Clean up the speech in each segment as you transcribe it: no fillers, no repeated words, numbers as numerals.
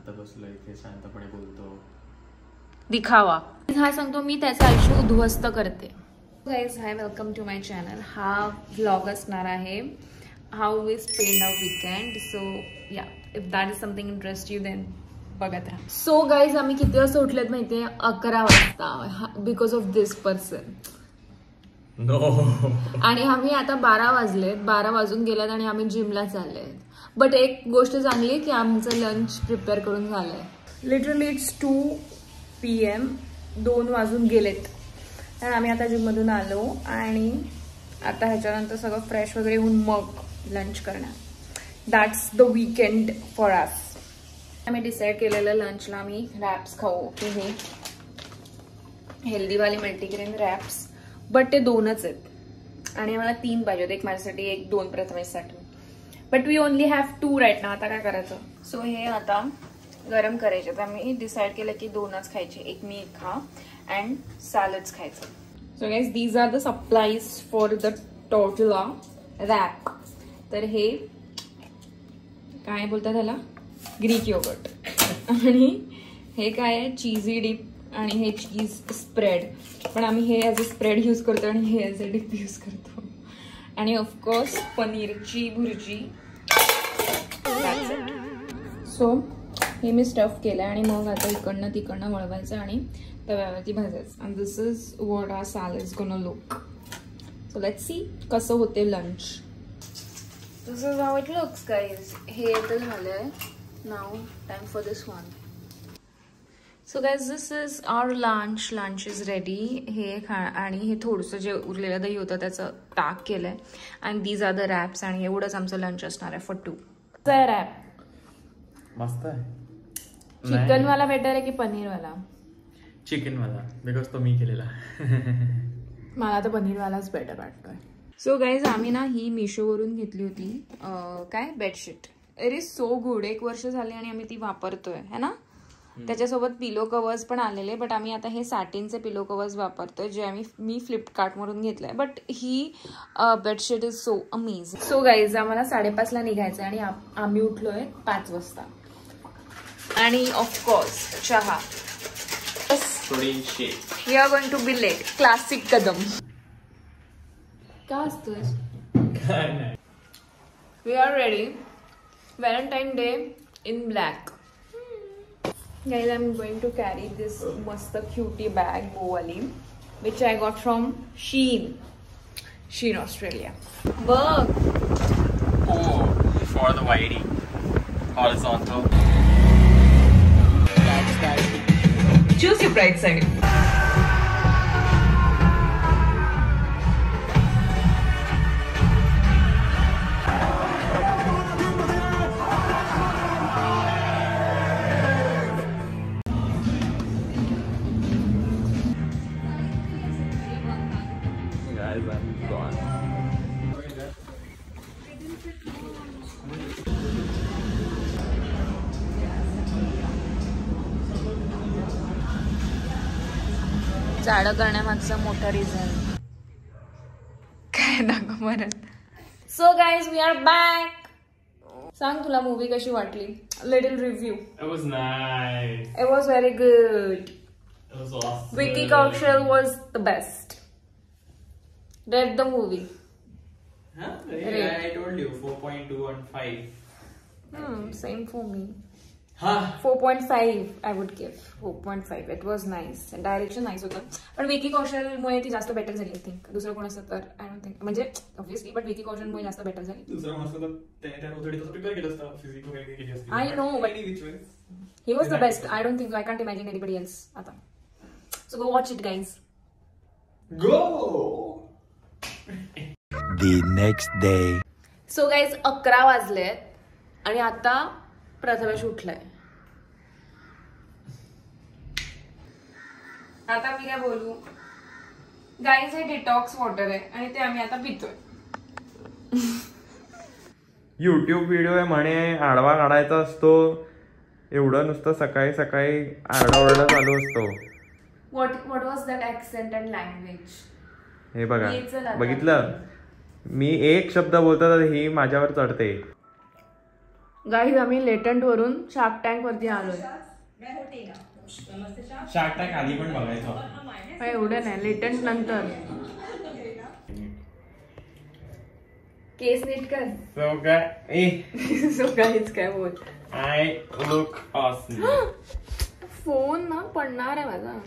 शांत बसलो इथे शांतपणे बोलतो. दिखावा हा सांगतो मी त्याचं आयुष्य उद्ध्वस्त करते. Guys hi, welcome to my channel. हा व्लॉग असणार आहे how we spend our weekend. So yeah, if that is something interest you then बघत राहा. सो गाईज आम्ही किती वाजता उठलेत माहितीये? 11 वाजता, because of this person. No. आणि आम्ही आता 12 वाजलेत, 12 वाजून गेल्यात आणि आम्ही जिमला चाललेत. बट एक गोष्ट चांगली की आमचं लंच प्रिपेअर करून झालंय. लिटरली इट्स 2 PM, 2 वाजून गेलेत. तर आम्ही आता जिममधून आलो आणि आता ह्याच्यानंतर सगळं फ्रेश वगैरे होऊन मग लंच करणार. That's the weekend for us. आम्ही डिसाईड केलेलं लंचला आम्ही रॅप्स खाऊ, की हे हेल्दीवाले मल्टीग्रेन रॅप्स. बट ते 2च आहेत आणि मला 3 पाहिजे होते, एक माझ्यासाठी एक 2 प्रथमेशसाठी. But we only have 2 right ना. आता काय करायचं? सो हे आता गरम करायचे. तर मी डिसाईड केलं की 2च खायचे, एक मी एक खा अँड सॅलड्स खायचं. So guys these are the supplies for the tortilla wrap. तर हे काय बोलतात त्याला? Greek yoghurt. आणि हे काय आहे? चीजी डिप आणि हे चीज स्प्रेड. पण आम्ही हे ॲज अ स्प्रेड यूज करतो आणि हे ॲज अ डिप यूज करतो. आणि ऑफकोर्स पनीरची भुर्जी. सो हे मी स्टफ केलं आणि मग आता इकडनं तिकडनं वळवायचं आणि तव्यावरती भाजायचं. And this is what our salad is gonna look. So let's see कसं होते lunch. This is how it looks guys. हे तर झालंय. Now time for this one. So guys this is our lunch. Lunch is ready. हे आणि हे थोडंसं जे उरलेलं दही होतं त्याचं ताक केलंय. And these are the wraps. आणि एवढंच आमचं लंच असणार आहे फॉर 2. रॅप मस्त आहे. चिकन वाला बेटर आहे की पनीर वाला? चिकन वाला, बिकॉज तो मी केलेला. मला तर पनीर वालाच बेटर वाटतोय. सो गाईज आम्ही ना ही मिशोवरून घेतली होती काय bedsheet. It is so good. 1 वर्ष झाले आणि आम्ही ती वापरतोय है ना. त्याच्यासोबत पिलो कवर्स पण आलेले. बट आम्ही आता हे सॅटिनचे पिलो कवर्स वापरतोय जे मी फ्लिपकार्टवरून घेतलंय. But he bedsheet is so amazing. So guys आम्हाला 5:30ला निघायचं आणि आम्ही उठलोय 5 वाजता. आणि ऑफकोर्स चहा. We are going to be late. Classic Kadam. काय असतोय? We are ready. Valentine day in black. Guys, I'm going to carry this mast cutie bag Bowali, which I got from Shein Australia. Work. Oh, for the whitey, horizontal. Choose your bright side. जाडं करण्यामागचं मोठं reason काय दाखव परत. So guys we are back. सांग तुला movie कशी वाटली? Little review. It was nice. It was very good. It was awesome. Vicky Kaushal was the best. Read the movie. Huh? Yeah, I told you 4.2 on 5. Same for me. Huh? 4.5 I would give. 4.5. It was nice. Direction nice होतं. पण विकी कौशलमुळे ती जास्त better झाली. I think दुसरं कोण असतं तर I don't think, म्हणजे ऑब्व्हियसली, बट विकी कौशलमुळे जास्त बेटर झाली. दुसरं कोण असतं तर त्याने ऑलरेडी तसं प्रिपेअर केलं असतं, फिजिक वगैरे केली असती. I know, but he was the best. I don't think I can't imagine anybody else आता. So go watch it guys. Go. The next day. So guys 11 वाजलेत आणि आता प्रथमेश उठलाय. आता मी काय बोलू गाईज. हे डिटॉक्स वॉटर आहे आणि ते आम्ही आता पितोय. युट्यूब व्हिडिओ आहे म्हणे, आडवा काढायचा असतो. एवढं नुसतं सकाळी सकाळी आरडाओरडा चालू असतो. What was that accent and language? हे बघा, बघितलं मी एक शब्द बोलतो तर ही माझ्यावर चढते. गाईज आम्ही लेटंट वरून शार्क टँक वरती आलोय. शार्क टँक आधी पण बघायचं. एवढं नाही, लेटंट नंतर. केस नीट कर. सो काय सो गाईज काय बोल. I look awesome. फोन ना पडणार आहे माझा.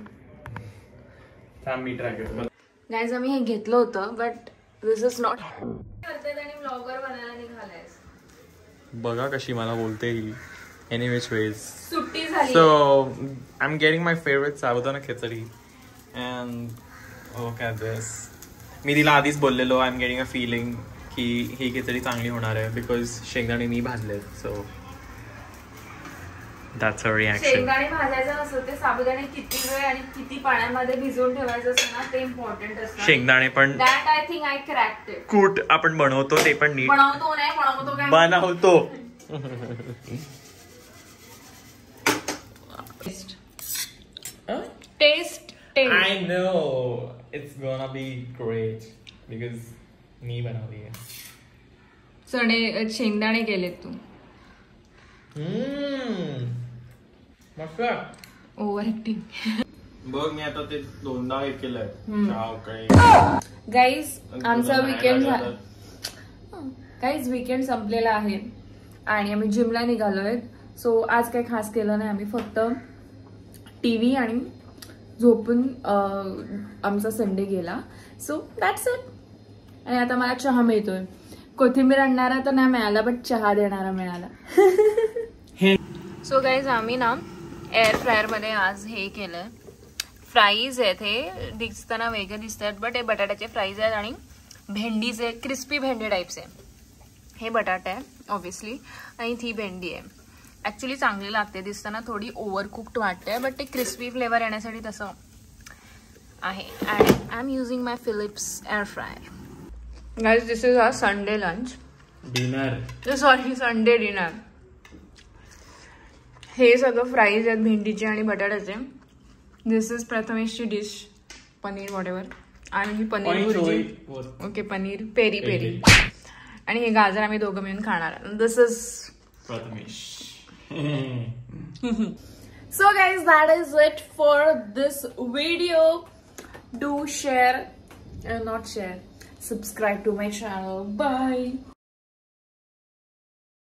थांब मी ट्राय करतो. गाईज आम्ही हे घेतलं होतं बट दिस इज नॉट. आणि ब्लॉगर बनायला निघालायस. बघा कशी मला बोलते ही. Any which ways. सुट्टी झाली. So I'm getting my favorite sabudana khichdi and look at this. मी तिला आधीच बोललेलो I'm getting a feeling की ही खिचडी चांगली होणार आहे because शेंगदाणे मी भाजले. So that's her reaction. शेंगदाणे भाजायचं नसतं ते साबुदाणे किती वेळ आणि किती पाण्यामध्ये भिजवून ठेवायचं असतं ना ते इम्पॉर्टंट असतं. शेंगदाणे पण that I think I cracked it. कूट आपण बनवतो ते पण नीट बनवतो नाही बनवतो काय बनवतो. Taste I know it's gonna be great because मी बनवली आहे. चणे शेंगदाणे केलेत तू. मस्त. Over acting. बघ मी आता ते दोनदा हे केलंय. गाईज आमचा वीकेंड गाईज वीकेंड संपलेला आहे आणि आम्ही जिमला निघालोय. सो आज काही खास केलं नाही आम्ही, फक्त टीव्ही आणि झोपून आमचा संडे गेला. So that's it. आणि आता मला चहा मिळतोय. कोथिंबीर आणणारा तर नाही मिळाला बट चहा देणारा मिळाला. सो गाईज आम्ही ना एअर फ्रायर मध्ये आज हे केलंय. फ्राईज आहेत, हे दिसताना वेगळे दिसत आहेत बट हे बटाट्याचे फ्राईज आहेत आणि भेंडीचे क्रिस्पी भेंडी टाईप्स आहे. हे बटाटा आहे ऑब्व्हियसली आणि ती भेंडी आहे. ऍक्च्युली चांगली लागते, दिसताना थोडी ओव्हर कुक्ड वाटते बट ते क्रिस्पी फ्लेवर येण्यासाठी तसं आहे. आणि I am using my Philips air fryer. Guys this is our Sunday lunch dinner. Sorry Sunday dinner. हे सगळं फ्राईज आहेत भेंडीचे आणि बटाट्याचे. दिस इज प्रथमेशची डिश पनीर वॉटेवर. आणि ही paneer bhurji. Okay paneer peri peri. आणि हे गाजर आम्ही दोघं मिळून खाणार. This is Prathamesh. So guys, that is it for this video. Do share, not share, subscribe to my channel. Bye.